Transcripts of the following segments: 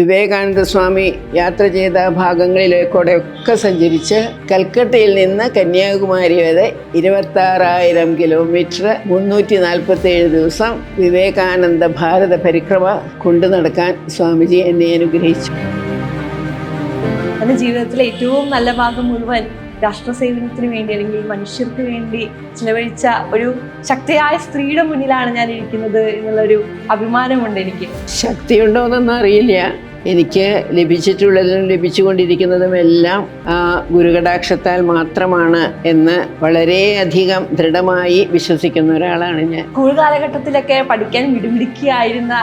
വിവേകാനന്ദ സ്വാമി യാത്ര ചെയ്ത ഭാഗങ്ങളിലേക്കൂടെയൊക്കെ സഞ്ചരിച്ച് കൽക്കട്ടയിൽ നിന്ന് കന്യാകുമാരി വരെ 26,000 കിലോമീറ്റർ 347 ദിവസം വിവേകാനന്ദ ഭാരത പരിക്രമ കൊണ്ടു നടക്കാൻ സ്വാമിജി എന്നെ അനുഗ്രഹിച്ചു. എൻ്റെ ജീവിതത്തിലെ ഏറ്റവും നല്ല ഭാഗം മുഴുവൻ രാഷ്ട്രസേവനത്തിന് വേണ്ടി അല്ലെങ്കിൽ മനുഷ്യർക്ക് വേണ്ടി ചിലവഴിച്ച ഒരു ശക്തിയായ സ്ത്രീയുടെ മുന്നിലാണ് ഞാൻ ഇരിക്കുന്നത് എന്നുള്ളൊരു അഭിമാനമുണ്ട് എനിക്ക്. ശക്തിയുണ്ടോ എന്നൊന്നും അറിയില്ല. എനിക്ക് ലഭിച്ചിട്ടുള്ളതും ലഭിച്ചുകൊണ്ടിരിക്കുന്നതും എല്ലാം ആ ഗുരുകടാക്ഷത്താൽ മാത്രമാണ് എന്ന് വളരെയധികം ദൃഢമായി വിശ്വസിക്കുന്ന ഒരാളാണ് ഞാൻ. സ്കൂൾ കാലഘട്ടത്തിലൊക്കെ പഠിക്കാൻ മിടുമിടുക്കിയായിരുന്ന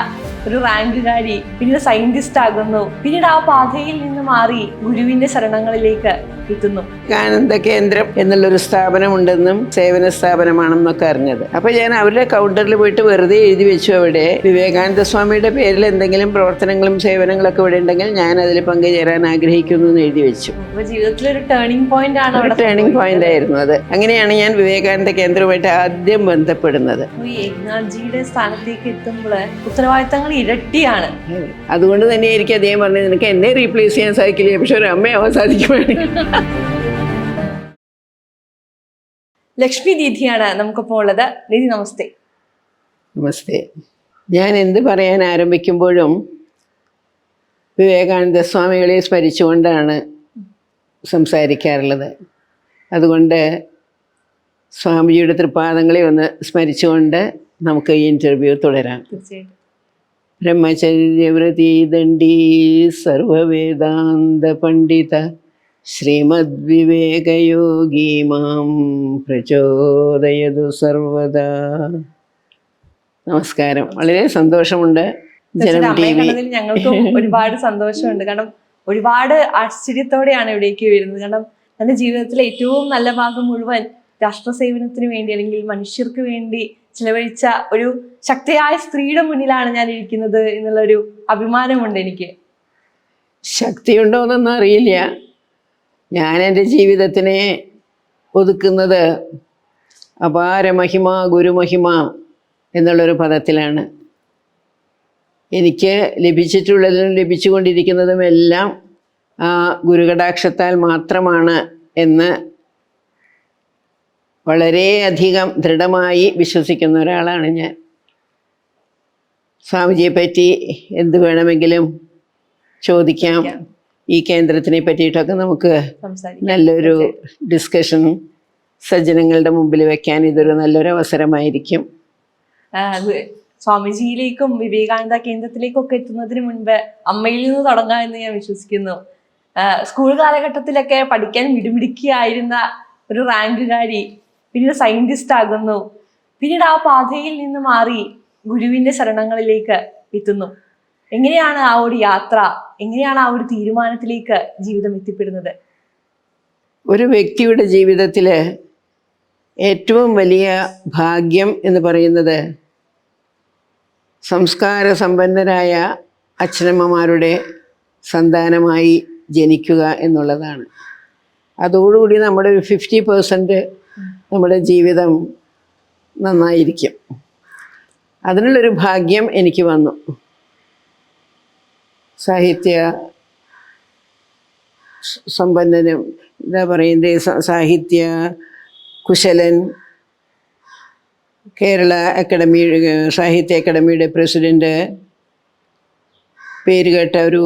ഒരു റാങ്കുകാരി പിന്നീട് സയന്റിസ്റ്റ് ആകുന്നു. പിന്നീട് ആ പാതയിൽ നിന്ന് മാറി ഗുരുവിന്റെ ശരണങ്ങളിലേക്ക് എത്തുന്നു. വിവേകാനന്ദ കേന്ദ്രം എന്നുള്ളൊരു സ്ഥാപനമുണ്ടെന്നും സേവന സ്ഥാപനമാണെന്നൊക്കെ അറിഞ്ഞത്. അപ്പൊ ഞാൻ അവരുടെ കൗണ്ടറിൽ പോയിട്ട് വെറുതെ എഴുതി വെച്ചു, അവിടെ വിവേകാനന്ദ സ്വാമിയുടെ പേരിൽ എന്തെങ്കിലും പ്രവർത്തനങ്ങളും സേവനങ്ങളൊക്കെ ഇവിടെ ഉണ്ടെങ്കിൽ ഞാൻ അതിൽ പങ്കുചേരാൻ ആഗ്രഹിക്കുന്നു എന്ന് എഴുതി വെച്ചു. ജീവിതത്തിലൊരു ടേണിംഗ് പോയിന്റ് ആണ്, ഒരു ടേണിംഗ് പോയിന്റ് ആയിരുന്നു അത്. അങ്ങനെയാണ് ഞാൻ വിവേകാനന്ദ കേന്ദ്രവുമായിട്ട് ആദ്യം ബന്ധപ്പെടുന്നത്. ഏകനാഥ്ജിയുടെ സ്ഥാനത്തേക്ക് എത്തുമ്പോൾ ഉത്തരവാദിത്തങ്ങൾ ഇരട്ടിയാണ്. അതുകൊണ്ട് തന്നെ എനിക്ക് അദ്ദേഹം പറഞ്ഞത്, നിനക്ക് എന്നെ റീപ്ലേസ് ചെയ്യാൻ സാധിക്കില്ല, പക്ഷെ ഒരു അമ്മയാവാൻ സാധിക്കുവാണെങ്കിൽ. ലക്ഷ്മി ദീദിയാണ് നമുക്കിപ്പോൾ ഉള്ളത്. ദീദി നമസ്തേ. നമസ്തേ. ഞാൻ എന്ത് പറയാൻ ആരംഭിക്കുമ്പോഴും വിവേകാനന്ദ സ്വാമികളെ സ്മരിച്ചുകൊണ്ടാണ് സംസാരിക്കാറുള്ളത്. അതുകൊണ്ട് സ്വാമിജിയുടെ തൃപ്പാദങ്ങളെ ഒന്ന് സ്മരിച്ചുകൊണ്ട് നമുക്ക് ഈ ഇൻ്റർവ്യൂ തുടരാം. ബ്രഹ്മചര്യവ്രതി ദണ്ഡി സർവവേദാന്ത പണ്ഡിത ശ്രീമദ് വിവേകയോഗി മാം പ്രചോദയതു സർവദാ. നമസ്കാരം. വളരെ സന്തോഷമുണ്ട്. ജനം ടി വി ഞങ്ങൾക്കും ഒരുപാട് സന്തോഷമുണ്ട്. കാരണം ഒരുപാട് ആശ്ചര്യത്തോടെയാണ് ഇവിടേക്ക് വരുന്നത്. കാരണം എൻ്റെ ജീവിതത്തിലെ ഏറ്റവും നല്ല ഭാഗം മുഴുവൻ രാഷ്ട്രസേവനത്തിന് വേണ്ടി അല്ലെങ്കിൽ മനുഷ്യർക്ക് വേണ്ടി ചിലവഴിച്ച ഒരു ശക്തിയായ സ്ത്രീയുടെ മുന്നിലാണ് ഞാൻ ഇരിക്കുന്നത് എന്നുള്ളൊരു അഭിമാനമുണ്ട് എനിക്ക്. ശക്തിയുണ്ടോ എന്നൊന്നും അറിയില്ല. ഞാൻ എൻ്റെ ജീവിതത്തിനെ ഒതുക്കുന്നത് അപാര മഹിമ ഗുരുമഹിമ എന്നുള്ളൊരു പദത്തിലാണ്. എനിക്ക് ലഭിച്ചിട്ടുള്ളതും ലഭിച്ചുകൊണ്ടിരിക്കുന്നതും എല്ലാം ആ ഗുരുകടാക്ഷത്താൽ മാത്രമാണ് എന്ന് വളരെയധികം ദൃഢമായി വിശ്വസിക്കുന്ന ഒരാളാണ് ഞാൻ. സ്വാമിജിയെ പറ്റി എന്ത് വേണമെങ്കിലും ചോദിക്കാം. ഈ കേന്ദ്രത്തിനെ പറ്റിയിട്ടൊക്കെ നമുക്ക് നല്ലൊരു ഡിസ്കഷൻ സജ്ജനങ്ങളുടെ മുമ്പിൽ വെക്കാൻ ഇതൊരു നല്ലൊരു അവസരമായിരിക്കും. സ്വാമിജിയിലേക്കും വിവേകാനന്ദ കേന്ദ്രത്തിലേക്കും ഒക്കെ എത്തുന്നതിന് മുൻപ് അമ്മയിൽ നിന്ന് തുടങ്ങാം എന്ന് ഞാൻ വിശ്വസിക്കുന്നു. സ്കൂൾ കാലഘട്ടത്തിലൊക്കെ പഠിക്കാൻ മിടുമിടുക്കിയായിരുന്ന ഒരു റാങ്കുകാരി പിന്നീട് സയന്റിസ്റ്റ് ആകുന്നു. പിന്നീട് ആ പാതയിൽ നിന്ന് മാറി ഗുരുവിന്റെ ശരണങ്ങളിലേക്ക് എത്തുന്നു. എങ്ങനെയാണ് ആ ഒരു യാത്ര, എങ്ങനെയാണ് ആ ഒരു തീരുമാനത്തിലേക്ക് ജീവിതം എത്തിപ്പെടുന്നത്? ഒരു വ്യക്തിയുടെ ജീവിതത്തിൽ ഏറ്റവും വലിയ ഭാഗ്യം എന്ന് പറയുന്നത് സംസ്കാര സമ്പന്നരായ അച്ഛനമ്മമാരുടെ സന്താനമായി ജനിക്കുക എന്നുള്ളതാണ്. അതോടുകൂടി നമ്മുടെ ഒരു 50% നമ്മുടെ ജീവിതം നന്നായിരിക്കും. അതിനുള്ളൊരു ഭാഗ്യം എനിക്ക് വന്നു. സാഹിത്യ സമ്പന്നനും എന്താ പറയുന്നത്, സാഹിത്യ കുശലൻ, കേരള അക്കാഡമി സാഹിത്യ അക്കാഡമിയുടെ പ്രസിഡൻറ്റ്, പേരുകേട്ട ഒരു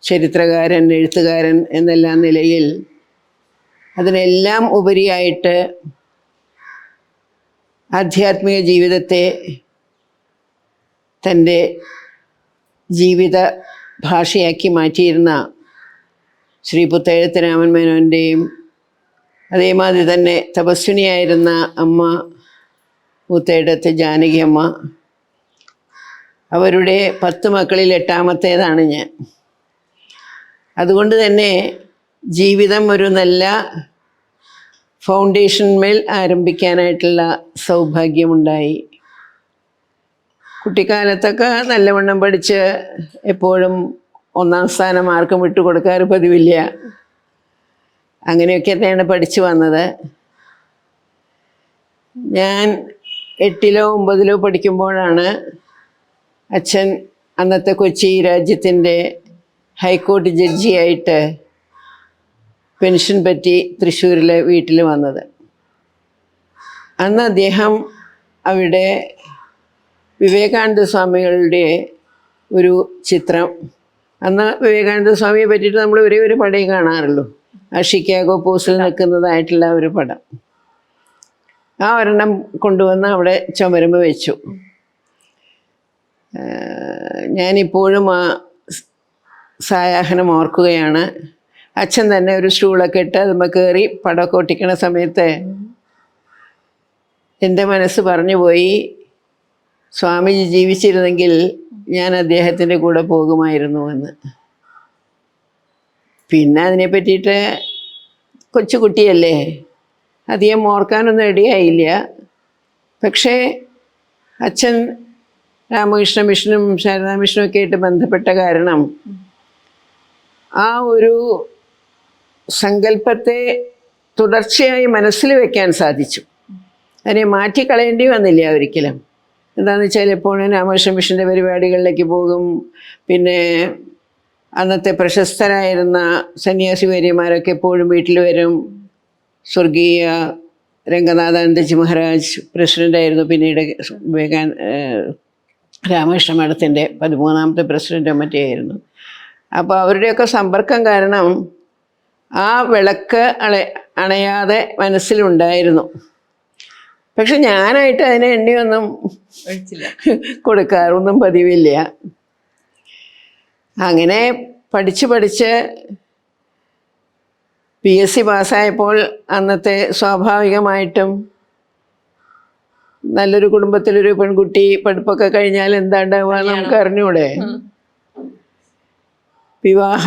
ചരിത്രകാരൻ, എഴുത്തുകാരൻ എന്നെല്ലാം നിലയിൽ അതിനെല്ലാം ഉപരിയായിട്ട് ആധ്യാത്മിക ജീവിതത്തെ തൻ്റെ ജീവിത ഭാഷയാക്കി മാറ്റിയിരുന്ന ശ്രീ പുത്തേഴത്ത് രാമൻ മേനോൻ്റെയും അതേമാതിരി തന്നെ തപസ്വിനിയായിരുന്ന അമ്മ പുത്തേഴത്ത് ജാനകി അമ്മ, അവരുടെ 10 മക്കളിൽ 8ാമത്തേതാണ് ഞാൻ. അതുകൊണ്ട് തന്നെ ജീവിതം ഒരു നല്ല ഫൗണ്ടേഷന്മേൽ ആരംഭിക്കാനായിട്ടുള്ള സൗഭാഗ്യമുണ്ടായി. കുട്ടിക്കാലത്തൊക്കെ നല്ലവണ്ണം പഠിച്ച് എപ്പോഴും 1ാം സ്ഥാനം ആർക്കും വിട്ടുകൊടുക്കാറ് പതിവില്ല. അങ്ങനെയൊക്കെ തന്നെയാണ് പഠിച്ചു വന്നത്. ഞാൻ 8ലോ 9ലോ പഠിക്കുമ്പോഴാണ് അച്ഛൻ അന്നത്തെ കൊച്ചി രാജ്യത്തിൻ്റെ ഹൈക്കോടതി ജഡ്ജിയായിട്ട് പെൻഷൻ പറ്റി തൃശ്ശൂരിലെ വീട്ടിൽ വന്നത്. അന്ന് അദ്ദേഹം അവിടെ വിവേകാനന്ദ സ്വാമികളുടെ ഒരു ചിത്രം, അന്ന് വിവേകാനന്ദ സ്വാമിയെ പറ്റിയിട്ട് നമ്മൾ ഒരേ ഒരു പടേ കാണാറുള്ളൂ, ആ ഷിക്കാഗോ പോസ്റ്റിൽ നിൽക്കുന്നതായിട്ടുള്ള ഒരു പടം. ആ ഒരെണ്ണം കൊണ്ടുവന്ന് അവിടെ ചുമരുമ്പ് വെച്ചു. ഞാനിപ്പോഴും ആ സായാഹ്നം ഓർക്കുകയാണ്. അച്ഛൻ തന്നെ ഒരു സ്റ്റൂളൊക്കെ ഇട്ട് അതുമ്പോൾ കയറി പടമൊക്കെ ഒട്ടിക്കണ സമയത്ത് എൻ്റെ മനസ്സ് പറഞ്ഞു പോയി, സ്വാമിജി ജീവിച്ചിരുന്നെങ്കിൽ ഞാൻ അദ്ദേഹത്തിൻ്റെ കൂടെ പോകുമായിരുന്നു എന്ന്. പിന്നെ അതിനെ പറ്റിയിട്ട് കൊച്ചുകുട്ടിയല്ലേ, അധികം ഓർക്കാനൊന്നും ഇടയായില്ല. പക്ഷേ അച്ഛൻ രാമകൃഷ്ണ മിഷനും ശാരദാ മിഷനും ഒക്കെ ആയിട്ട് ബന്ധപ്പെട്ട കാരണം ആ ഒരു സങ്കല്പത്തെ തുടർച്ചയായി മനസ്സിൽ വെക്കാൻ സാധിച്ചു. അതിനെ മാറ്റിക്കളയേണ്ടി വന്നില്ല ഒരിക്കലും. എന്താണെന്ന് വെച്ചാൽ എപ്പോഴും രാമകൃഷ്ണ മിഷൻ്റെ പരിപാടികളിലേക്ക് പോകും. പിന്നെ അന്നത്തെ പ്രശസ്തരായിരുന്ന സന്യാസി വര്യന്മാരൊക്കെ എപ്പോഴും വീട്ടിൽ വരും. സ്വർഗീയ രംഗനാഥാനന്ദജി മഹാരാജ് പ്രസിഡൻ്റായിരുന്നു, പിന്നീട് രാമകൃഷ്ണ മഠത്തിൻ്റെ 13ാമത്തെ പ്രസിഡൻ്റോ മറ്റേ ആയിരുന്നു. അപ്പോൾ അവരുടെയൊക്കെ സമ്പർക്കം കാരണം ആ വിളക്ക് അണയാതെ മനസ്സിലുണ്ടായിരുന്നു. പക്ഷെ ഞാനായിട്ട് അതിനെ എണ്ണയൊന്നും കൊടുക്കാറൊന്നും പതിവില്ല. അങ്ങനെ പഠിച്ച് PSC പാസ്സായപ്പോൾ അന്നത്തെ സ്വാഭാവികമായിട്ടും നല്ലൊരു കുടുംബത്തിലൊരു പെൺകുട്ടി പഠിപ്പൊക്കെ കഴിഞ്ഞാൽ എന്താണ്ടാവുക നമുക്ക് അറിഞ്ഞൂടെ. വിവാഹ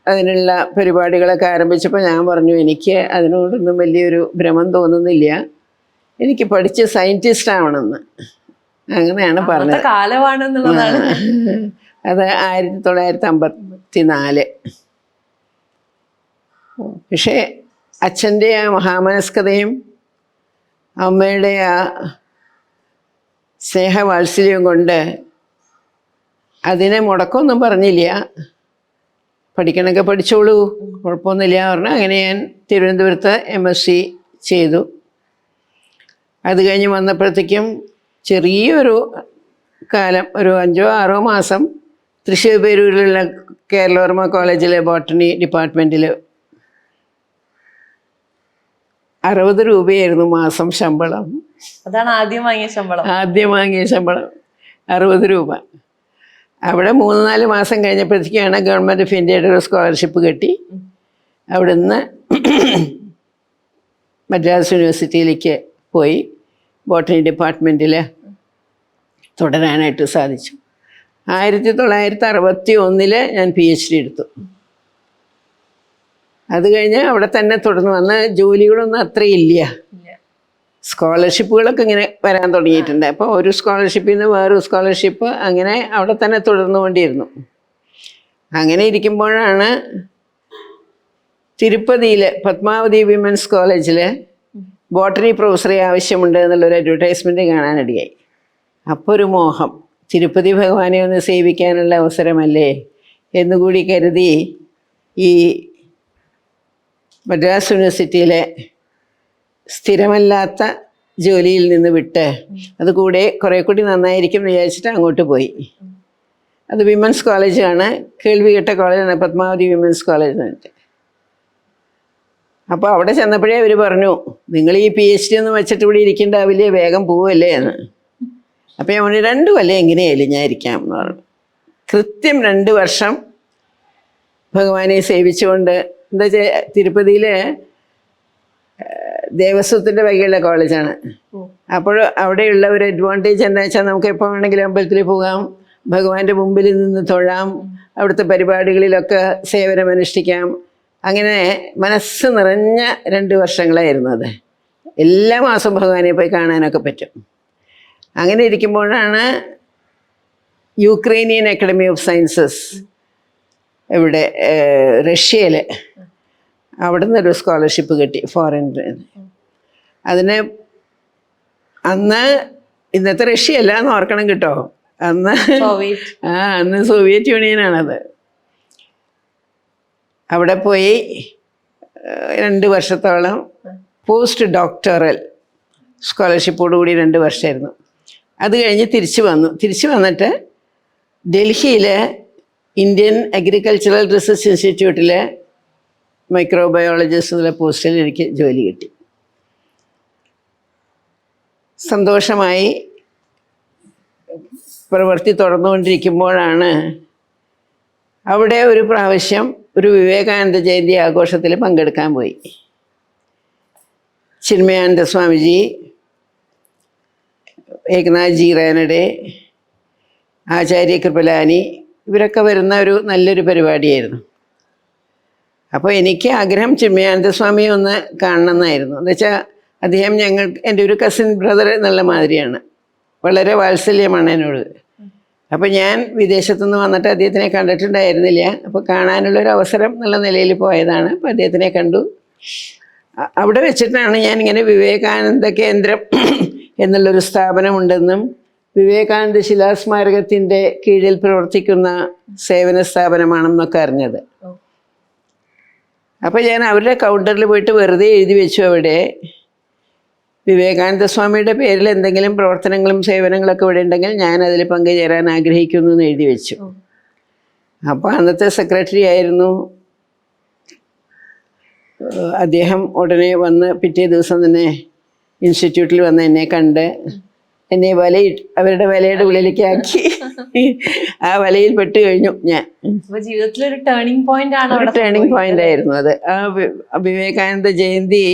അതിനുള്ള പരിപാടികളൊക്കെ ആരംഭിച്ചപ്പോൾ ഞാൻ പറഞ്ഞു, എനിക്ക് അതിനോടൊന്നും വലിയൊരു ഭ്രമം തോന്നുന്നില്ല, എനിക്ക് പഠിച്ച് സയൻറ്റിസ്റ്റ് ആവണമെന്ന്. അങ്ങനെയാണ് പറഞ്ഞത്. കാലമാണെന്നുള്ളതാണ്. അത് 1954. പക്ഷേ അച്ഛൻ്റെ ആ മഹാമനസ്കതയും അമ്മയുടെ ആ സ്നേഹവാത്സല്യവും കൊണ്ട് അതിനെ മുടക്കമൊന്നും പറഞ്ഞില്ല. പഠിക്കണമൊക്കെ പഠിച്ചോളൂ, കുഴപ്പമൊന്നുമില്ല പറഞ്ഞു. അങ്ങനെ ഞാൻ തിരുവനന്തപുരത്ത് MSc ചെയ്തു. അത് കഴിഞ്ഞ് വന്നപ്പോഴത്തേക്കും ചെറിയൊരു കാലം, ഒരു 5-6 മാസം തൃശ്ശൂർ പേരൂരിലുള്ള കേരളവർമ്മ കോളേജിലെ ബോട്ടണി ഡിപ്പാർട്ട്മെൻറ്റിൽ 60 രൂപയായിരുന്നു മാസം ശമ്പളം. അതാണ് ആദ്യം വാങ്ങിയ ശമ്പളം. 60 രൂപ. അവിടെ 3-4 മാസം കഴിഞ്ഞപ്പോഴത്തേക്കാണ് ഗവൺമെൻറ് ഓഫ് ഇന്ത്യയുടെ ഒരു സ്കോളർഷിപ്പ് കിട്ടി. അവിടെ നിന്ന് മദ്രാസ് യൂണിവേഴ്സിറ്റിയിലേക്ക് പോയി ബോട്ടണി ഡിപ്പാർട്ട്മെൻറ്റിൽ തുടരാനായിട്ട് സാധിച്ചു. 1961 ഞാൻ PhD എടുത്തു. അത് കഴിഞ്ഞ് അവിടെ തന്നെ തുടർന്ന് വന്ന് ജോലികളൊന്നും അത്രയില്ല. സ്കോളർഷിപ്പുകളൊക്കെ ഇങ്ങനെ വരാൻ തുടങ്ങിയിട്ടുണ്ട്. അപ്പോൾ ഒരു സ്കോളർഷിപ്പിൽ നിന്ന് വേറൊരു സ്കോളർഷിപ്പ്, അങ്ങനെ അവിടെ തന്നെ തുടർന്നുകൊണ്ടിരുന്നു. അങ്ങനെ ഇരിക്കുമ്പോഴാണ് തിരുപ്പതിയിൽ പത്മാവതി വിമൻസ് കോളേജിൽ ബോട്ടണി പ്രൊഫസറെ ആവശ്യമുണ്ട് എന്നുള്ളൊരു അഡ്വർടൈസ്മെൻറ്റ് കാണാനിടയായി. അപ്പോൾ ഒരു മോഹം, തിരുപ്പതി ഭഗവാനെ ഒന്ന് സേവിക്കാനുള്ള അവസരമല്ലേ എന്നുകൂടി കരുതി ഈ മദ്രാസ് യൂണിവേഴ്സിറ്റിയിലെ സ്ഥിരമല്ലാത്ത ജോലിയിൽ നിന്ന് വിട്ട് അതുകൂടെ കുറേ കൂടി നന്നായിരിക്കും എന്ന് വിചാരിച്ചിട്ട് അങ്ങോട്ട് പോയി. അത് വിമൻസ് കോളേജാണ്, കേൾവി കേട്ട കോളേജാണ്, പത്മാവതി വിമൻസ് കോളേജ് എന്നിട്ട്. അപ്പോൾ അവിടെ ചെന്നപ്പോഴേ അവർ പറഞ്ഞു, നിങ്ങൾ ഈ PhD ഒന്നും വെച്ചിട്ട് ഇവിടെ ഇരിക്കേണ്ടാവില്ലേ, വേഗം പോവല്ലേ എന്ന്. അപ്പോൾ ഞാൻ പറഞ്ഞു 2 കൊല്ലം എങ്ങനെയായാലും ഞാൻ ഇരിക്കാം എന്ന് പറഞ്ഞു. കൃത്യം 2 വർഷം ഭഗവാനെ സേവിച്ചുകൊണ്ട്, എന്താ വെച്ചാൽ തിരുപ്പതിയിൽ ദേവസ്വത്തിൻ്റെ വകയുള്ള കോളേജാണ്. അപ്പോൾ അവിടെയുള്ള ഒരു അഡ്വാൻറ്റേജ് എന്താ വെച്ചാൽ നമുക്ക് എപ്പോൾ വേണമെങ്കിലും അമ്പലത്തിൽ പോകാം, ഭഗവാന്റെ മുമ്പിൽ നിന്ന് തൊഴാം, അവിടുത്തെ പരിപാടികളിലൊക്കെ സേവനമനുഷ്ഠിക്കാം. അങ്ങനെ മനസ്സ് നിറഞ്ഞ 2 വർഷങ്ങളായിരുന്നു അത്. എല്ലാ മാസവും ഭഗവാനെ പോയി കാണാനൊക്കെ പറ്റും. അങ്ങനെ ഇരിക്കുമ്പോഴാണ് യുക്രൈനിയൻ അക്കാഡമി ഓഫ് സയൻസസ് ഇവിടെ റഷ്യയിൽ, അവിടെ നിന്നൊരു സ്കോളർഷിപ്പ് കിട്ടി ഫോറിനിൽ. അതിന് അന്ന് ഇന്നത്തെ റഷ്യ അല്ല എന്ന് ഓർക്കണം കേട്ടോ, അന്ന് സോവിയറ്റ്. അന്ന് സോവിയറ്റ് യൂണിയനാണത്. അവിടെ പോയി 2 വർഷത്തോളം പോസ്റ്റ് ഡോക്ടറൽ സ്കോളർഷിപ്പോടുകൂടി 2 വർഷമായിരുന്നു. അത് കഴിഞ്ഞ് തിരിച്ചു വന്നിട്ട് ഡൽഹിയിലെ ഇന്ത്യൻ അഗ്രികൾച്ചറൽ റിസർച്ച് ഇൻസ്റ്റിറ്റ്യൂട്ടിലെ മൈക്രോബയോളജിസ്റ്റ് എന്നുള്ള പോസ്റ്റിൽ എനിക്ക് ജോലി കിട്ടി. സന്തോഷമായി പ്രവൃത്തി തുടർന്നുകൊണ്ടിരിക്കുമ്പോഴാണ് അവിടെ ഒരു പ്രാവശ്യം ഒരു വിവേകാനന്ദ ജയന്തി ആഘോഷത്തിൽ പങ്കെടുക്കാൻ പോയി. ചിന്മയാനന്ദ സ്വാമിജി, ഏകനാഥ്ജി റാനഡെ, ആചാര്യ കൃപലാനി ഇവരൊക്കെ വരുന്ന ഒരു നല്ലൊരു പരിപാടിയായിരുന്നു. അപ്പോൾ എനിക്ക് ആഗ്രഹം ചിന്മയാനന്ദ സ്വാമിയെ ഒന്ന് കാണണമെന്നായിരുന്നു. എന്നുവെച്ചാൽ അദ്ദേഹം എൻ്റെ ഒരു കസിൻ ബ്രദർ എന്നുള്ള മാതിരിയാണ്, വളരെ വാത്സല്യമാണ് എന്നോട്. അപ്പോൾ ഞാൻ വിദേശത്തുനിന്ന് വന്നിട്ട് അദ്ദേഹത്തിനെ കണ്ടിട്ടുണ്ടായിരുന്നില്ല. അപ്പോൾ കാണാനുള്ളൊരു അവസരം എന്നുള്ള നിലയിൽ പോയതാണ്. അപ്പോൾ അദ്ദേഹത്തിനെ കണ്ടു. അവിടെ വെച്ചിട്ടാണ് ഞാനിങ്ങനെ വിവേകാനന്ദ കേന്ദ്രം എന്നുള്ളൊരു സ്ഥാപനമുണ്ടെന്നും വിവേകാനന്ദ ശിലാസ്മാരകത്തിൻ്റെ കീഴിൽ പ്രവർത്തിക്കുന്ന സേവന സ്ഥാപനമാണെന്നൊക്കെ അറിഞ്ഞത്. അപ്പോൾ ഞാൻ അവരുടെ കൗണ്ടറിൽ പോയിട്ട് വെറുതെ എഴുതി വെച്ചു, അവിടെ വിവേകാനന്ദ സ്വാമിയുടെ പേരിൽ എന്തെങ്കിലും പ്രവർത്തനങ്ങളും സേവനങ്ങളൊക്കെ ഇവിടെ ഉണ്ടെങ്കിൽ ഞാൻ അതിൽ പങ്കുചേരാൻ ആഗ്രഹിക്കുന്നു എന്ന് എഴുതി വെച്ചു. അപ്പോൾ അന്നത്തെ സെക്രട്ടറി ആയിരുന്നു അദ്ദേഹം. ഉടനെ വന്ന് പിറ്റേ ദിവസം തന്നെ ഇൻസ്റ്റിറ്റ്യൂട്ടിൽ വന്ന് എന്നെ കണ്ട് എന്നെ അവരുടെ വലയുടെ ഉള്ളിലേക്ക് ആക്കി. ആ വലയിൽ പെട്ട് കഴിഞ്ഞു ഞാൻ. ജീവിതത്തിലൊരു ടേണിംഗ് പോയിന്റ് ആയിരുന്നു അത്. ആ വിവേകാനന്ദ ജയന്തി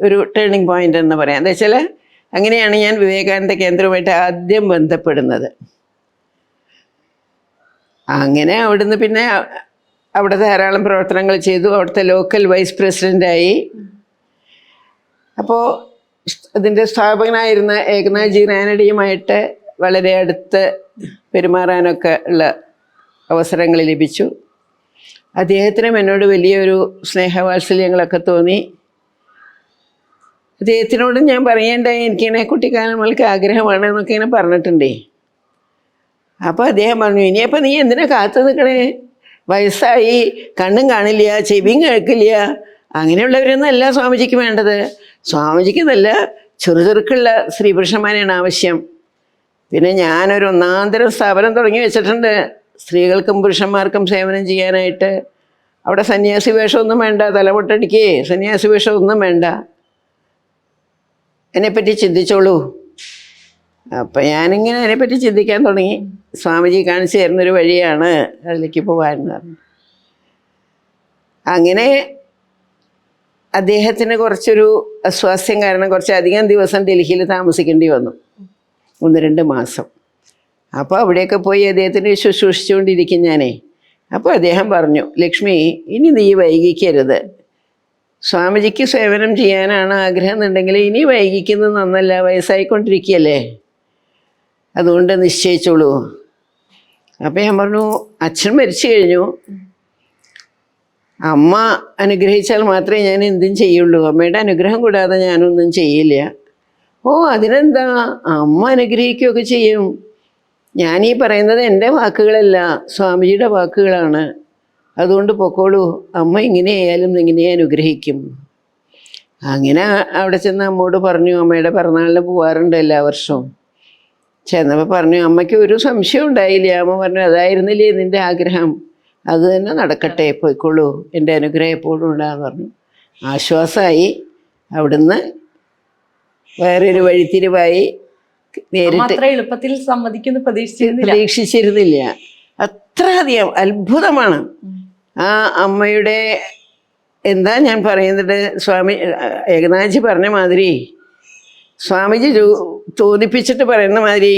ഒരു ടേണിംഗ് പോയിന്റ് എന്ന് പറയാം. എന്താ വെച്ചാൽ അങ്ങനെയാണ് ഞാൻ വിവേകാനന്ദ കേന്ദ്രവുമായിട്ട് ആദ്യം ബന്ധപ്പെടുന്നത്. അങ്ങനെ അവിടുന്ന് പിന്നെ അവിടെ ധാരാളം പ്രവർത്തനങ്ങൾ ചെയ്തു. അവിടുത്തെ ലോക്കൽ വൈസ് പ്രസിഡൻ്റായി. അപ്പോൾ അതിൻ്റെ സ്ഥാപകനായിരുന്ന ഏകനാഥ്ജി റാനഡെയുമായിട്ട് വളരെ അടുത്ത് പെരുമാറാനൊക്കെ ഉള്ള അവസരങ്ങൾ ലഭിച്ചു. അദ്ദേഹത്തിനും എന്നോട് വലിയൊരു സ്നേഹവാത്സല്യങ്ങളൊക്കെ തോന്നി. അദ്ദേഹത്തിനോടും ഞാൻ പറയേണ്ടായി, എനിക്കിങ്ങനെ കുട്ടിക്കാലം മുതൽക്ക് ആഗ്രഹമാണ് എന്നൊക്കെ ഇങ്ങനെ പറഞ്ഞിട്ടുണ്ടേ. അപ്പോൾ അദ്ദേഹം പറഞ്ഞു, ഇനിയപ്പോൾ നീ എന്തിനാ കാത്തു നിൽക്കണേ? വയസ്സായി, കണ്ണും കാണില്ല, ചെവിയും കേൾക്കില്ല, അങ്ങനെയുള്ളവരൊന്നല്ല സ്വാമിജിക്ക് വേണ്ടത്. സ്വാമിജിക്ക് നല്ല ചെറുചെറുക്കുള്ള സ്ത്രീ പുരുഷന്മാരെയാണ് ആവശ്യം. പിന്നെ ഞാനൊരു ഒന്നാന്തരം സ്ഥാപനം തുടങ്ങി വെച്ചിട്ടുണ്ട് സ്ത്രീകൾക്കും പുരുഷന്മാർക്കും സേവനം ചെയ്യാനായിട്ട്. അവിടെ സന്യാസി വേഷമൊന്നും വേണ്ട, തലപൊട്ടടിക്കേ സന്യാസി വേഷമൊന്നും വേണ്ട, എന്നെപ്പറ്റി ചിന്തിച്ചോളൂ. അപ്പം ഞാനിങ്ങനെ അതിനെപ്പറ്റി ചിന്തിക്കാൻ തുടങ്ങി. സ്വാമിജി കാണിച്ചു തരുന്നൊരു വഴിയാണ് അതിലേക്ക് പോകാമെന്ന് പറഞ്ഞു. അങ്ങനെ അദ്ദേഹത്തിന് കുറച്ചൊരു അസ്വാസ്ഥ്യം കാരണം കുറച്ചധികം ദിവസം ഡൽഹിയിൽ താമസിക്കേണ്ടി വന്നു, 1-2 മാസം. അപ്പോൾ അവിടെയൊക്കെ പോയി അദ്ദേഹത്തിന് ശുശ്രൂഷിച്ചുകൊണ്ടിരിക്കും ഞാനേ. അപ്പോൾ അദ്ദേഹം പറഞ്ഞു, ലക്ഷ്മി, ഇനി നീ വൈകിക്കരുത്. സ്വാമിജിക്ക് സേവനം ചെയ്യാനാണ് ആഗ്രഹം എന്നുണ്ടെങ്കിൽ ഇനി വൈകിക്കുന്നത് നന്നല്ല, വയസ്സായിക്കൊണ്ടിരിക്കുകയല്ലേ, അതുകൊണ്ട് നിശ്ചയിച്ചോളൂ. അപ്പം ഞാൻ പറഞ്ഞു, അച്ഛൻ മരിച്ചു കഴിഞ്ഞു, അമ്മ അനുഗ്രഹിച്ചാൽ മാത്രമേ ഞാൻ എന്തും ചെയ്യുള്ളൂ, അമ്മയുടെ അനുഗ്രഹം കൂടാതെ ഞാനൊന്നും ചെയ്യില്ല. ഓ അതിനെന്താ, അമ്മ അനുഗ്രഹിക്കുകയൊക്കെ ചെയ്യും. ഞാനീ പറയുന്നത് എൻ്റെ വാക്കുകളല്ല, സ്വാമിജിയുടെ വാക്കുകളാണ്, അതുകൊണ്ട് പൊക്കോളൂ, അമ്മ ഇങ്ങനെയായാലും ഇങ്ങനെ അനുഗ്രഹിക്കും. അങ്ങനെ അവിടെ ചെന്ന് അമ്മോട് പറഞ്ഞു, അമ്മയുടെ പിറന്നാളിന് പോവാറുണ്ട് എല്ലാ വർഷവും. ചെന്നപ്പോൾ പറഞ്ഞു, അമ്മയ്ക്ക് ഒരു സംശയം ഉണ്ടായില്ല. അമ്മ പറഞ്ഞു, അതായിരുന്നില്ലേ നിൻ്റെ ആഗ്രഹം, അത് തന്നെ നടക്കട്ടെ, പോയിക്കോളൂ, എൻ്റെ അനുഗ്രഹം എപ്പോഴും ഉണ്ടാകുമെന്ന് പറഞ്ഞു. ആശ്വാസമായി. അവിടുന്ന് വേറൊരു വഴിത്തിരിവായി. നേരിട്ട് എളുപ്പത്തിൽ സമ്മതിക്കുന്നു പ്രതീക്ഷിച്ചിരുന്നില്ല. അത്രയധികം അത്ഭുതമാണ് ആ അമ്മയുടെ. എന്താ ഞാൻ പറയുന്നത്, സ്വാമി ഏകനാഥ്ജി പറഞ്ഞ മാതിരി, സ്വാമിജി തോന്നിപ്പിച്ചിട്ട് പറയുന്ന മാതിരി.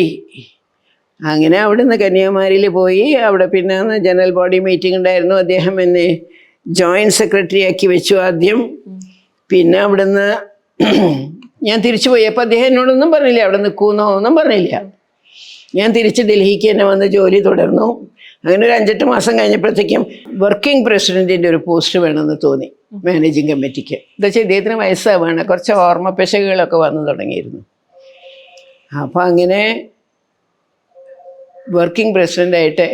അങ്ങനെ അവിടുന്ന് കന്യാകുമാരിയിൽ പോയി. അവിടെ പിന്നെ ജനറൽ ബോഡി മീറ്റിംഗ് ഉണ്ടായിരുന്നു. അദ്ദേഹം എന്നെ ജോയിൻറ്റ് സെക്രട്ടറി ആക്കി വെച്ചു ആദ്യം. പിന്നെ അവിടുന്ന് ഞാൻ തിരിച്ചു പോയി. അപ്പോൾ അദ്ദേഹം എന്നോടൊന്നും പറഞ്ഞില്ല, അവിടെ നിൽക്കുമെന്നോ ഒന്നും പറഞ്ഞില്ല. ഞാൻ തിരിച്ച് ഡൽഹിക്ക് തന്നെ വന്ന് ജോലി തുടർന്നു. അങ്ങനെ ഒരു 5-8 മാസം കഴിഞ്ഞപ്പോഴത്തേക്കും വർക്കിംഗ് പ്രസിഡൻറ്റിൻ്റെ ഒരു പോസ്റ്റ് വേണമെന്ന് തോന്നി മാനേജിങ് കമ്മിറ്റിക്ക്. എന്താ വെച്ചാൽ ഇദ്ദേഹത്തിന് വയസ്സാവാണ്, കുറച്ച് ഓർമ്മ പെശകുകളൊക്കെ വന്നു തുടങ്ങിയിരുന്നു. അപ്പോൾ അങ്ങനെ വർക്കിംഗ് പ്രസിഡൻ്റായിട്ട്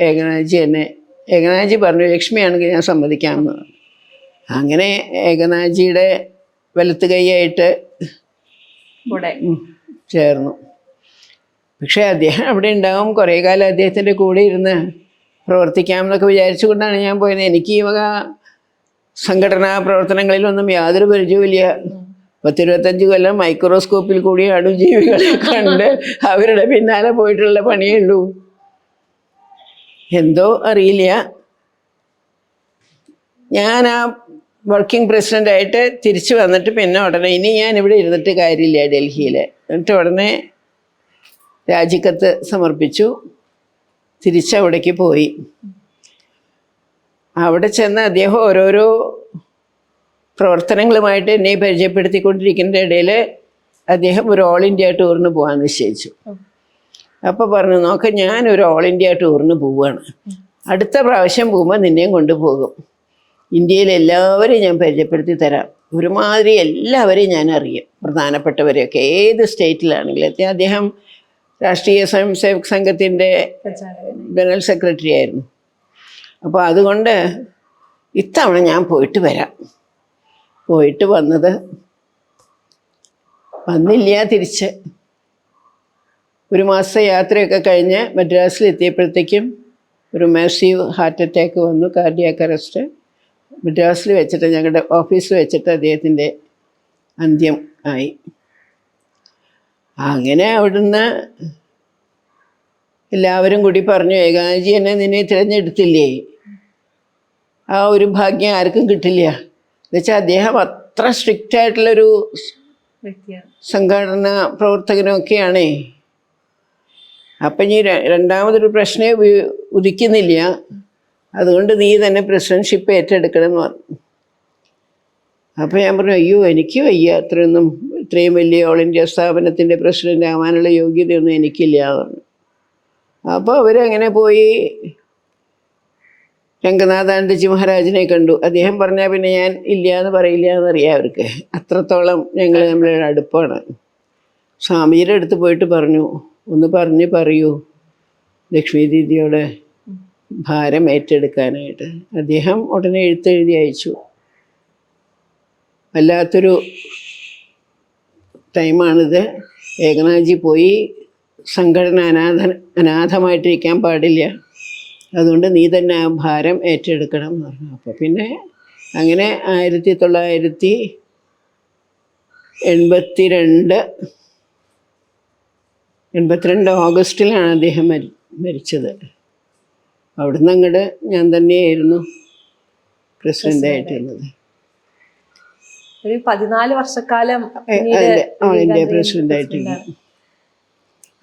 ഏകനാഥ്ജി പറഞ്ഞു ലക്ഷ്മിയാണെങ്കിൽ ഞാൻ സമ്മതിക്കാമെന്ന് പറഞ്ഞു. അങ്ങനെ ഏകനാഥ്ജിയുടെ വലത്ത് കൈയായിട്ട് കൂടെ ചേർന്നു. പക്ഷേ അദ്ദേഹം അവിടെ ഉണ്ടാവും, കുറേ കാലം അദ്ദേഹത്തിൻ്റെ കൂടെ ഇരുന്ന് പ്രവർത്തിക്കാമെന്നൊക്കെ വിചാരിച്ചുകൊണ്ടാണ് ഞാൻ പോയത്. എനിക്ക് ഈ വക സംഘടനാ പ്രവർത്തനങ്ങളിലൊന്നും യാതൊരു പരിചയവുമില്ല. 10-25 കൊല്ലം മൈക്രോസ്കോപ്പിൽ കൂടി അണുജീവികളെ കണ്ട് അവരുടെ പിന്നാലെ പോയിട്ടുള്ള പണിയേ ഉള്ളൂ. എന്തോ അറിയില്ല, ഞാൻ ആ വർക്കിംഗ് പ്രസിഡൻ്റായിട്ട് തിരിച്ചു വന്നിട്ട് പിന്നെ ഉടനെ ഇനി ഞാൻ ഇവിടെ ഇരുന്നിട്ട് കാര്യമില്ല ഡൽഹിയിൽ. എന്നിട്ട് ഉടനെ രാജിക്കത്ത് സമർപ്പിച്ചു, തിരിച്ചവിടേക്ക് പോയി. അവിടെ ചെന്ന് അദ്ദേഹം ഓരോരോ പ്രവർത്തനങ്ങളുമായിട്ട് എന്നെ പരിചയപ്പെടുത്തിക്കൊണ്ടിരിക്കുന്ന ഇടയിൽ അദ്ദേഹം ഒരു ഓൾ ഇന്ത്യ ടൂറിന് പോകാൻ നിശ്ചയിച്ചു. അപ്പോൾ പറഞ്ഞു, നോക്ക്, ഞാനൊരു ഓൾ ഇന്ത്യ ടൂറിന് പോവുകയാണ്, അടുത്ത പ്രാവശ്യം പോകുമ്പോൾ നിന്നെയും കൊണ്ടുപോകും. ഇന്ത്യയിലെ എല്ലാവരെയും ഞാൻ പരിചയപ്പെടുത്തി തരാം, ഒരുമാതിരി എല്ലാവരെയും ഞാൻ അറിയും, പ്രധാനപ്പെട്ടവരെയൊക്കെ, ഏത് സ്റ്റേറ്റിലാണെങ്കിലും. അദ്ദേഹം രാഷ്ട്രീയ സ്വയംസേവക് സംഘത്തിൻ്റെ ജനറൽ സെക്രട്ടറി ആയിരുന്നു. അപ്പോൾ അതുകൊണ്ട് ഇത്തവണ ഞാൻ പോയിട്ട് വരാം. പോയിട്ട് വന്നില്ല തിരിച്ച്. ഒരു മാസത്തെ യാത്രയൊക്കെ കഴിഞ്ഞ് മദ്രാസിലെത്തിയപ്പോഴത്തേക്കും ഒരു മാസീവ് ഹാർട്ട് അറ്റാക്ക് വന്നു, കാർഡിയാക് അറസ്റ്റ്. മദ്രാസിൽ വെച്ചിട്ട്, ഞങ്ങളുടെ ഓഫീസിൽ വെച്ചിട്ട് അദ്ദേഹത്തിൻ്റെ അന്ത്യം ആയി. അങ്ങനെ അവിടുന്ന് എല്ലാവരും കൂടി പറഞ്ഞു, ഏകാജി എന്നെ നിന്നെ തിരഞ്ഞെടുത്തില്ലേ, ആ ഒരു ഭാഗ്യം ആർക്കും കിട്ടില്ല. എന്നുവെച്ചാൽ അദ്ദേഹം അത്ര സ്ട്രിക്റ്റ് ആയിട്ടുള്ളൊരു സംഘടനാ പ്രവർത്തകനൊക്കെയാണേ. അപ്പം ഇനി രണ്ടാമതൊരു പ്രശ്നമേ ഉദിക്കുന്നില്ല, അതുകൊണ്ട് നീ തന്നെ പ്രസിഡൻഷിപ്പ് ഏറ്റെടുക്കണം എന്ന് പറഞ്ഞു. അപ്പോൾ ഞാൻ പറഞ്ഞു, അയ്യോ എനിക്ക് വയ്യ, ഇത്രയും വലിയ ഓൾ ഇന്ത്യ സ്ഥാപനത്തിൻ്റെ പ്രസിഡൻ്റ് ആവാനുള്ള യോഗ്യതയൊന്നും എനിക്കില്ല എന്ന് പറഞ്ഞു. അപ്പോൾ അവരങ്ങനെ പോയി രംഗനാഥാനന്ദജി മഹാരാജിനെ കണ്ടു. അദ്ദേഹം പറഞ്ഞാൽ പിന്നെ ഞാൻ ഇല്ല എന്ന് പറയില്ല എന്നറിയാം അവർക്ക്, അത്രത്തോളം ഞങ്ങൾ നമ്മളുടെ അടുപ്പമാണ്. സ്വാമിജിയുടെ അടുത്ത് പോയിട്ട് പറഞ്ഞു, ഒന്ന് പറയൂ ലക്ഷ്മി ദീദിയോട് ഭാരം ഏറ്റെടുക്കാനായിട്ട്. അദ്ദേഹം ഉടനെ എഴുത്തെഴുതി അയച്ചു. വല്ലാത്തൊരു ടൈമാണിത്, ഏകനാഥ്ജി പോയി, സംഘടന അനാഥമായിട്ടിരിക്കാൻ പാടില്ല, അതുകൊണ്ട് നീ തന്നെ ആ ഭാരം ഏറ്റെടുക്കണം എന്ന് പറഞ്ഞു. അപ്പോൾ പിന്നെ അങ്ങനെ 1982 ഓഗസ്റ്റിലാണ് അദ്ദേഹം മരിച്ചത്. അവിടുന്ന് അങ്ങോട്ട് ഞാൻ തന്നെയായിരുന്നു പ്രസിഡൻ്റായിട്ടിരുന്നത്. ഒരു 14 വർഷക്കാലം ഓൾ ഇന്ത്യ പ്രസിഡൻ്റായിട്ടിരുന്നു.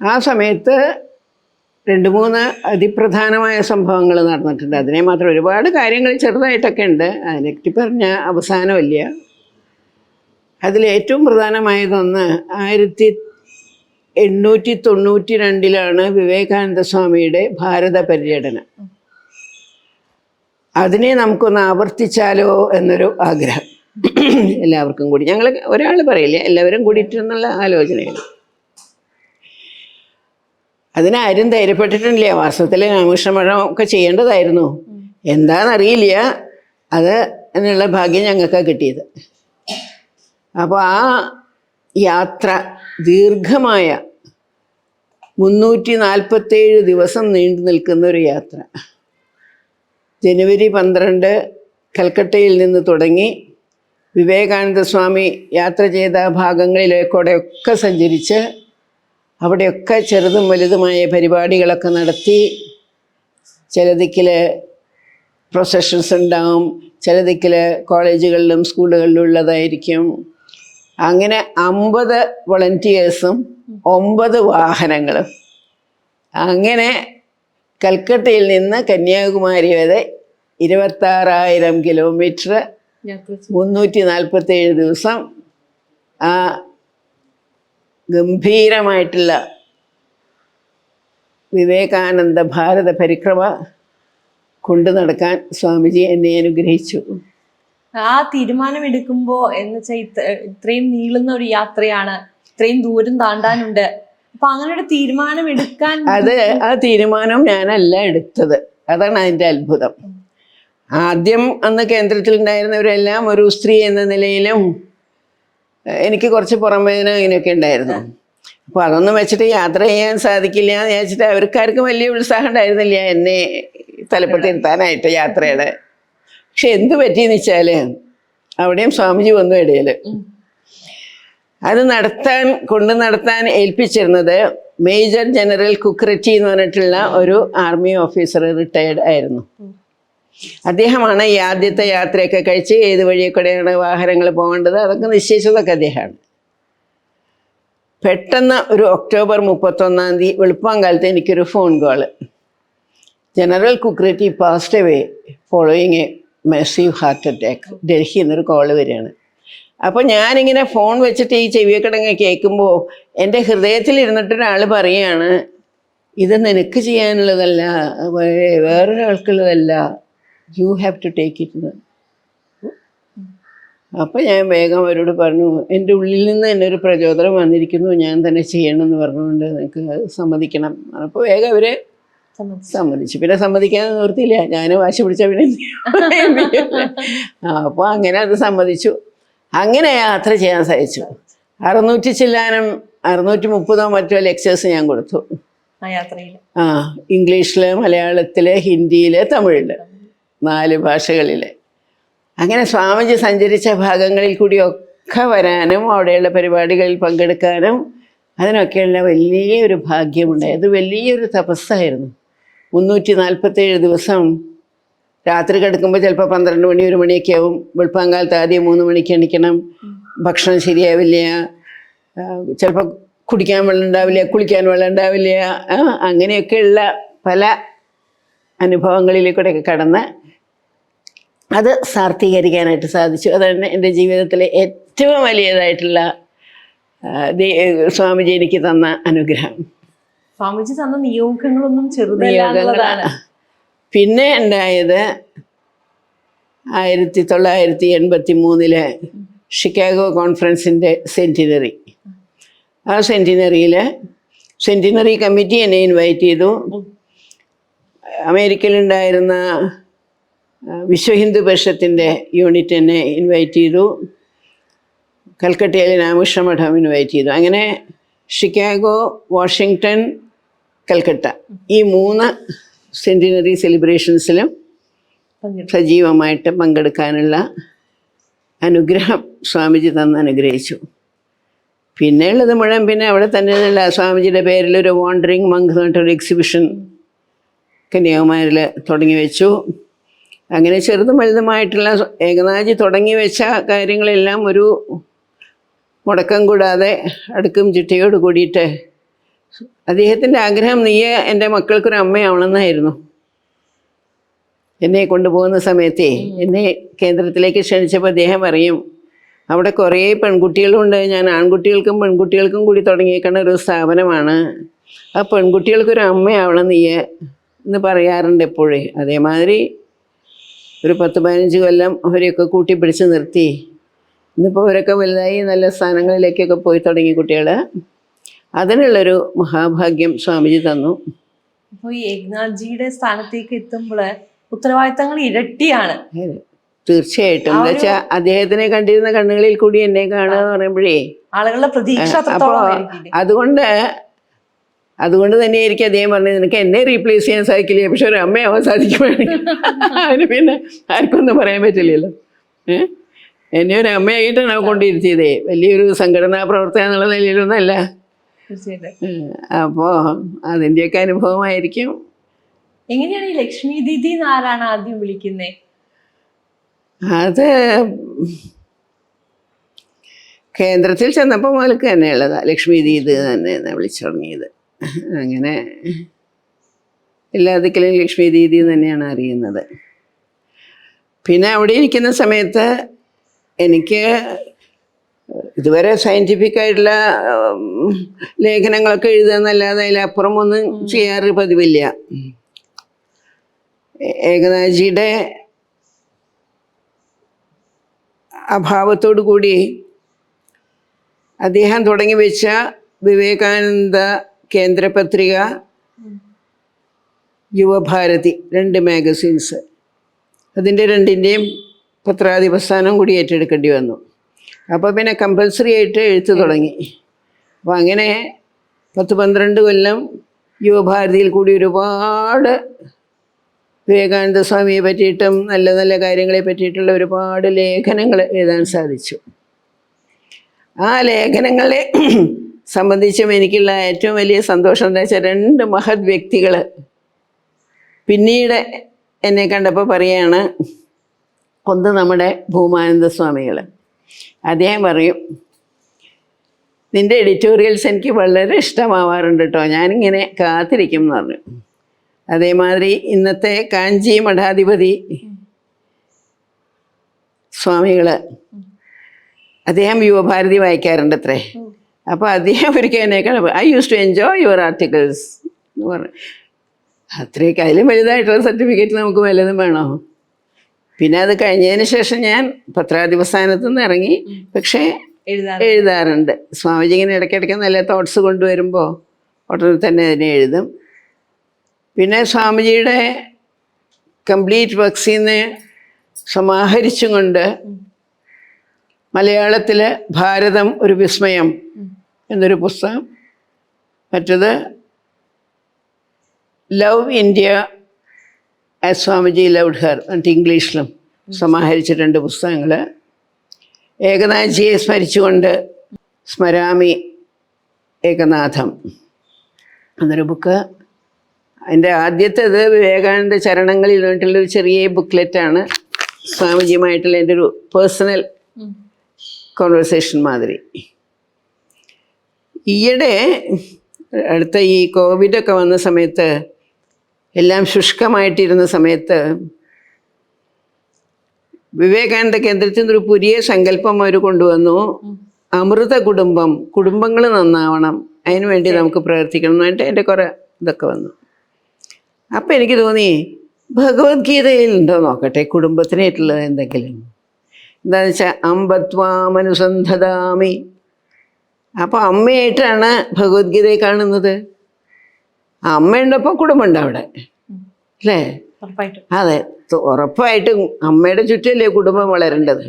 ആ സമയത്ത് 2-3 അതിപ്രധാനമായ സംഭവങ്ങൾ നടന്നിട്ടുണ്ട്. അതിനെ മാത്രം ഒരുപാട് കാര്യങ്ങൾ ചെറുതായിട്ടൊക്കെ ഉണ്ട്, അതിനെപ്പറ്റി പറഞ്ഞ അവസാനമില്ല. അതിലേറ്റവും പ്രധാനമായതൊന്ന് 1892 വിവേകാനന്ദ സ്വാമിയുടെ ഭാരത പര്യടനം. അതിനെ നമുക്കൊന്ന് ആവർത്തിച്ചാലോ എന്നൊരു ആഗ്രഹം എല്ലാവർക്കും കൂടി. ഞങ്ങൾ ഒരാൾ പറയില്ല, എല്ലാവരും കൂടിയിട്ടെന്നുള്ള ആലോചനയാണ്. അതിനാരും ധൈര്യപ്പെട്ടിട്ടില്ല. വാസ്തവത്തിൽ രാമകൃഷ്ണമഠം ഒക്കെ ചെയ്യേണ്ടതായിരുന്നു, എന്താണെന്നറിയില്ല, അത് എന്നുള്ള ഭാഗ്യം ഞങ്ങൾക്ക് കിട്ടിയത്. അപ്പോൾ ആ യാത്ര ദീർഘമായ 347 ദിവസം നീണ്ടു നിൽക്കുന്ന ഒരു യാത്ര. ജനുവരി 12 കൽക്കട്ടയിൽ നിന്ന് തുടങ്ങി വിവേകാനന്ദ സ്വാമി യാത്ര ചെയ്ത ഭാഗങ്ങളിലേക്കൂടെയൊക്കെ സഞ്ചരിച്ച് അവിടെയൊക്കെ ചെറുതും വലുതുമായ പരിപാടികളൊക്കെ നടത്തി. ചില ദിക്കിൽ പ്രൊസഷൻസ് ഉണ്ടാവും, ചില ദിക്കിൽ കോളേജുകളിലും സ്കൂളുകളിലും ഉള്ളതായിരിക്കും. അങ്ങനെ 50 വോളണ്ടിയേഴ്സും 9 വാഹനങ്ങളും. അങ്ങനെ കൽക്കട്ടയിൽ നിന്ന് കന്യാകുമാരി വരെ 26,000 കിലോമീറ്റർ 347 ദിവസം ആ ഗംഭീരമായിട്ടുള്ള വിവേകാനന്ദ ഭാരത പരിക്രമ കൊണ്ടു നടക്കാൻ സ്വാമിജി എന്നെ അനുഗ്രഹിച്ചു. ആ തീരുമാനം എടുക്കുമ്പോൾ എന്ന് വെച്ചാൽ ഇത്രയും നീളുന്ന ഒരു യാത്രയാണ്, ഇത്രയും ദൂരം താണ്ടാനുണ്ട്, അപ്പൊ അങ്ങനെ ഒരു തീരുമാനം എടുക്കാൻ ആ തീരുമാനം ഞാനല്ല എടുത്തത്. അതാണ് അതിൻ്റെ അത്ഭുതം. ആദ്യം അന്ന് കേന്ദ്രത്തിലുണ്ടായിരുന്നവരെല്ലാം ഒരു സ്ത്രീ എന്ന നിലയിലും എനിക്ക് കുറച്ച് പുറംവേദന അങ്ങനെയൊക്കെ ഉണ്ടായിരുന്നു. അപ്പോൾ അതൊന്നും വെച്ചിട്ട് യാത്ര ചെയ്യാൻ സാധിക്കില്ല എന്ന് വിചാരിച്ചിട്ട് അവർക്കാർക്കും വലിയ ഉത്സാഹം ഉണ്ടായിരുന്നില്ല എന്നെ തലപ്പത്തിരുത്താനായിട്ട് യാത്രയുടെ. പക്ഷെ എന്ത് പറ്റിയെന്ന് വെച്ചാൽ അവിടെയും സ്വാമിജി വന്നു ഇടയിൽ. അത് നടത്താൻ ഏൽപ്പിച്ചിരുന്നത് മേജർ ജനറൽ കുക്രറ്റി എന്ന് പറഞ്ഞിട്ടുള്ള ഒരു ആർമി ഓഫീസർ, റിട്ടയർഡ് ആയിരുന്നു. അദ്ദേഹമാണ് ഈ ആദ്യത്തെ യാത്രയൊക്കെ കഴിച്ച് ഏത് വഴിയൊക്കെയാണ് വാഹനങ്ങൾ പോകേണ്ടത് അതൊക്കെ നിശ്ചയിച്ചതൊക്കെ അദ്ദേഹമാണ്. പെട്ടെന്ന് ഒരു ഒക്ടോബർ 31 വെളുപ്പാങ്കാലത്ത് എനിക്കൊരു phone call. General Kukreti passed away following a massive heart attack. ഡൽഹിയിൽ നിന്നൊരു കോള് വരികയാണ്. അപ്പോൾ ഞാനിങ്ങനെ ഫോൺ വെച്ചിട്ട് ഈ ചെവിയക്കിടങ്ങ് കേൾക്കുമ്പോൾ എൻ്റെ ഹൃദയത്തിലിരുന്നിട്ടൊരാൾ പറയുകയാണ്, ഇത് നിനക്ക് ചെയ്യാനുള്ളതല്ല, വേറൊരാൾക്കുള്ളതല്ല, you have to take it. അപ്പോൾ ഞാൻ വേഗം അവരോട് പറഞ്ഞു, എൻ്റെ ഉള്ളിൽ നിന്ന് തന്നെ ഒരു പ്രചോദനം വന്നിരിക്കുന്നു, ഞാൻ തന്നെ ചെയ്യണമെന്ന് പറഞ്ഞുകൊണ്ട് നിങ്ങൾക്ക് സമ്മതിക്കണം. അപ്പോൾ വേഗം അവർ സമ്മതിച്ചു. പിന്നെ സമ്മതിക്കാൻ നിർത്തിയില്ല, ഞാൻ വാശി പിടിച്ച പിന്നെ അപ്പോൾ അങ്ങനെ അത് സമ്മതിച്ചു. അങ്ങനെ യാത്ര ചെയ്യാൻ സാധിച്ചു. 630 മറ്റോ ലെക്ചേഴ്സ് ഞാൻ കൊടുത്തു. ഇംഗ്ലീഷിൽ, മലയാളത്തിൽ, ഹിന്ദിയിൽ, തമിഴിൽ, 4 ഭാഷകളിൽ. അങ്ങനെ സ്വാമിജി സഞ്ചരിച്ച ഭാഗങ്ങളിൽ കൂടിയൊക്കെ വരാനും അവിടെയുള്ള പരിപാടികളിൽ പങ്കെടുക്കാനും അതിനൊക്കെയുള്ള വലിയൊരു ഭാഗ്യമുണ്ടായി. അത് വലിയൊരു തപസ്സായിരുന്നു. 347 ദിവസം രാത്രി കിടക്കുമ്പോൾ ചിലപ്പോൾ 12 മണി 1 മണിയൊക്കെ ആവും. വെളുപ്പാങ്കാലത്ത് ആദ്യം 3 മണിക്ക് എണിക്കണം. ഭക്ഷണം ശരിയാവില്ല, ചിലപ്പോൾ കുടിക്കാൻ വെള്ളം ഉണ്ടാവില്ല, കുളിക്കാൻ വെള്ളം ഉണ്ടാവില്ല. അങ്ങനെയൊക്കെയുള്ള പല അനുഭവങ്ങളിലേക്കൂടെയൊക്കെ കടന്ന് അത് സാർത്ഥീകരിക്കാനായിട്ട് സാധിച്ചു. അതാണ് എൻ്റെ ജീവിതത്തിലെ ഏറ്റവും വലിയതായിട്ടുള്ള സ്വാമിജി എനിക്ക് തന്ന അനുഗ്രഹം. സ്വാമിജി തന്ന നിയോഗങ്ങളൊന്നും ചെറുതല്ല. പിന്നെ ഉണ്ടായത് 1983 ഷിക്കാഗോ കോൺഫറൻസിൻ്റെ സെൻറ്റിനറി. ആ സെൻറ്റിനറി കമ്മിറ്റി എന്നെ ഇൻവൈറ്റ് ചെയ്തു. അമേരിക്കയിലുണ്ടായിരുന്ന വിശ്വഹിന്ദു പരിഷത്തിൻ്റെ യൂണിറ്റ് എന്നെ ഇൻവൈറ്റ് ചെയ്തു. കൽക്കട്ടയിലെ രാമകൃഷ്ണ മഠം ഇൻവൈറ്റ് ചെയ്തു. അങ്ങനെ ഷിക്കാഗോ, വാഷിങ്ടൺ, കൽക്കട്ട ഈ 3 സെൻറ്റിനറി സെലിബ്രേഷൻസിലും സജീവമായിട്ട് പങ്കെടുക്കാനുള്ള അനുഗ്രഹം സ്വാമിജി തന്ന് അനുഗ്രഹിച്ചു. പിന്നെയുള്ളത് മുഴുവൻ പിന്നെ അവിടെ തന്നെയുള്ള സ്വാമിജിയുടെ പേരിലൊരു വാണ്ടറിങ് മങ്ക് എന്ന് പറഞ്ഞിട്ടൊരു എക്സിബിഷൻ കന്യാകുമാരിയിൽ തുടങ്ങി വെച്ചു. അങ്ങനെ ചെറുതും വലുതുമായിട്ടുള്ള ഏകനാഥജി തുടങ്ങി വെച്ച കാര്യങ്ങളെല്ലാം ഒരു മുടക്കം കൂടാതെ അടുക്കും ചിട്ടയോട് കൂടിയിട്ട്. അദ്ദേഹത്തിൻ്റെ ആഗ്രഹം നീയെ എൻ്റെ മക്കൾക്കൊരു അമ്മയാവണമെന്നായിരുന്നു. എന്നെ കൊണ്ടുപോകുന്ന സമയത്തേ എന്നെ കേന്ദ്രത്തിലേക്ക് ക്ഷണിച്ചപ്പോൾ അദ്ദേഹം പറയും, അവിടെ കുറേ പെൺകുട്ടികളുണ്ട്, ഞാൻ ആൺകുട്ടികൾക്കും പെൺകുട്ടികൾക്കും കൂടി തുടങ്ങിയേക്കുന്ന ഒരു സ്ഥാപനമാണ്, ആ പെൺകുട്ടികൾക്കൊരു അമ്മയാവണം നീയെ എന്ന് പറയാറുണ്ട് എപ്പോഴേ. അതേമാതിരി ഒരു 10-15 കൊല്ലം അവരെയൊക്കെ കൂട്ടിപ്പിടിച്ച് നിർത്തി. ഇന്നിപ്പോൾ അവരൊക്കെ വലുതായി നല്ല സ്ഥാനങ്ങളിലേക്കൊക്കെ പോയി തുടങ്ങി കുട്ടികൾ. അതിനുള്ളൊരു മഹാഭാഗ്യം സ്വാമിജി തന്നു. അപ്പോൾ ഈ ഏകനാഥ്ജിയുടെ സ്ഥാനത്തേക്ക് എത്തുമ്പോൾ ഉത്തരവാദിത്തങ്ങൾ ഇരട്ടിയാണ്. തീർച്ചയായിട്ടും. എന്താ വെച്ചാൽ അദ്ദേഹത്തിനെ കണ്ടിരുന്ന കണ്ണുകളിൽ കൂടി എന്നെ കാണുക എന്ന് പറയുമ്പോഴേ ആളുകളുടെ പ്രതീക്ഷ അതുകൊണ്ട് തന്നെയായിരിക്കും അദ്ദേഹം പറഞ്ഞത്, നിനക്ക് എന്നെ റീപ്ലേസ് ചെയ്യാൻ സാധിക്കില്ല, പക്ഷെ ഒരു അമ്മയാവാൻ സാധിക്കുവാണെങ്കിൽ. അതിന് പിന്നെ ആർക്കൊന്നും പറയാൻ പറ്റില്ലല്ലോ. എന്നെ ഒരു അമ്മയായിട്ടാണ് കൊണ്ടിരുത്തിയതേ, വലിയൊരു സംഘടനാ പ്രവർത്തനം എന്നുള്ള നിലയിലൊന്നല്ല. അപ്പോൾ അതിൻ്റെയൊക്കെ അനുഭവമായിരിക്കും. എങ്ങനെയാണ് ഈ ലക്ഷ്മി ദീദി എന്നാരാണ് ആദ്യം വിളിക്കുന്നത്? അത് കേന്ദ്രത്തിൽ ചെന്നപ്പോൾ മുതൽക്ക് തന്നെയുള്ളതാണ്. ലക്ഷ്മി ദീദി തന്നെ വിളിച്ചു തുടങ്ങിയത്. അങ്ങനെ എല്ലാ ദിക്കിലും ലക്ഷ്മി ദീദി തന്നെയാണ് അറിയുന്നത്. പിന്നെ അവിടെ ഇരിക്കുന്ന സമയത്ത് എനിക്ക് ഇതുവരെ സയൻറ്റിഫിക്കായിട്ടുള്ള ലേഖനങ്ങളൊക്കെ എഴുതുന്നല്ലാതെ അതിലപ്പുറം ഒന്നും ചെയ്യാറ് പതിവില്ല. ഏകനാഥ്ജിയുടെ അഭാവത്തോടു കൂടി അദ്ദേഹം തുടങ്ങി വെച്ച വിവേകാനന്ദ കേന്ദ്രപത്രിക, യുവഭാരതി, 2 മാഗസീൻസ്. അതിൻ്റെ രണ്ടിൻ്റെയും പത്രാധിപസ്ഥാനം കൂടി ഏറ്റെടുക്കേണ്ടി വന്നു. അപ്പോൾ പിന്നെ കമ്പൽസറി ആയിട്ട് എഴുത്ത് തുടങ്ങി. അപ്പോൾ അങ്ങനെ 10-12 കൊല്ലം യുവഭാരതിയിൽ കൂടി ഒരുപാട് വിവേകാനന്ദ സ്വാമിയെ പറ്റിയിട്ടും നല്ല നല്ല കാര്യങ്ങളെ പറ്റിയിട്ടുള്ള ഒരുപാട് ലേഖനങ്ങൾ എഴുതാൻ സാധിച്ചു. ആ ലേഖനങ്ങളെ സംബന്ധിച്ചും എനിക്കുള്ള ഏറ്റവും വലിയ സന്തോഷം എന്താ വെച്ചാൽ 2 മഹത് വ്യക്തികൾ പിന്നീട് എന്നെ കണ്ടപ്പോൾ പറയാണ്, ഒന്ന് നമ്മുടെ ഭൂമാനന്ദ സ്വാമികൾ. അദ്ദേഹം പറയും, നിൻ്റെ എഡിറ്റോറിയൽസ് എനിക്ക് വളരെ ഇഷ്ടമാവാറുണ്ട് കേട്ടോ, ഞാനിങ്ങനെ കാത്തിരിക്കും എന്ന് പറഞ്ഞു. അതേമാതിരി ഇന്നത്തെ കാഞ്ചി മഠാധിപതി സ്വാമികൾ, അദ്ദേഹം യുവഭാരതി വായിക്കാറുണ്ട് അത്രേ. അപ്പോൾ അദ്ദേഹം ഒരിക്കൽ എന്നെ കാണുമ്പോൾ I use to enjoy your articles എന്ന് പറഞ്ഞു. അത്രയൊക്കെ അതിലും വലുതായിട്ടുള്ള സർട്ടിഫിക്കറ്റ് നമുക്ക് വല്ലതും വേണോ? പിന്നെ അത് കഴിഞ്ഞതിന് ശേഷം ഞാൻ പത്രാധിപസ്ഥാനത്ത് നിന്ന് ഇറങ്ങി. പക്ഷേ എഴുതാറുണ്ട്. സ്വാമിജി ഇങ്ങനെ ഇടയ്ക്കിടയ്ക്ക് നല്ല തോട്ട്സ് കൊണ്ടുവരുമ്പോൾ ഉടനെ തന്നെ അതിനെ എഴുതും. പിന്നെ സ്വാമിജിയുടെ കംപ്ലീറ്റ് വർക്സിൽ നിന്ന് സമാഹരിച്ചും കൊണ്ട് മലയാളത്തിൽ ഭാരതം ഒരു വിസ്മയം എന്നൊരു പുസ്തകം, മറ്റത് love India as Swamiji loved her എന്നിട്ട് ഇംഗ്ലീഷിലും സമാഹരിച്ച 2 പുസ്തകങ്ങൾ. ഏകനാഥജിയെ സ്മരിച്ചുകൊണ്ട് സ്മരാമി ഏകനാഥം എന്നൊരു ബുക്ക്. അതിൻ്റെ ആദ്യത്തേത് വിവേകാനന്ദ ചരണങ്ങളിൽ വേണ്ടിയിട്ടുള്ളൊരു ചെറിയ ബുക്ക്ലെറ്റാണ്, സ്വാമിജിയുമായിട്ടുള്ള എൻ്റെ ഒരു പേഴ്സണൽ കോൺവെർസേഷൻ മാതിരി. ഈയിടെ അടുത്ത ഈ കോവിഡൊക്കെ വന്ന സമയത്ത്, എല്ലാം ശുഷ്കമായിട്ടിരുന്ന സമയത്ത്, വിവേകാനന്ദ കേന്ദ്രത്തിൽ നിന്നൊരു പുതിയ സങ്കല്പം അവർ കൊണ്ടുവന്നു. അമൃത കുടുംബം, കുടുംബങ്ങൾ നന്നാവണം, അതിനു വേണ്ടി നമുക്ക് പ്രവർത്തിക്കണം എന്ന് പറഞ്ഞിട്ട് എൻ്റെ കുറേ ഇതൊക്കെ വന്നു. അപ്പം എനിക്ക് തോന്നി, ഭഗവത്ഗീതയിലുണ്ടോ നോക്കട്ടെ കുടുംബത്തിനായിട്ടുള്ളത് എന്തെങ്കിലും. എന്താണെന്ന് വെച്ചാൽ അമ്പത്വാമനുസന്ധതാമി. അപ്പോൾ അമ്മയായിട്ടാണ് ഭഗവത്ഗീതയെ കാണുന്നത്. അമ്മയുണ്ടപ്പോൾ കുടുംബമുണ്ട് അവിടെ, അല്ലേ? അതെ, ഉറപ്പായിട്ടും അമ്മയുടെ ചുറ്റല്ലേ കുടുംബം വളരേണ്ടത്.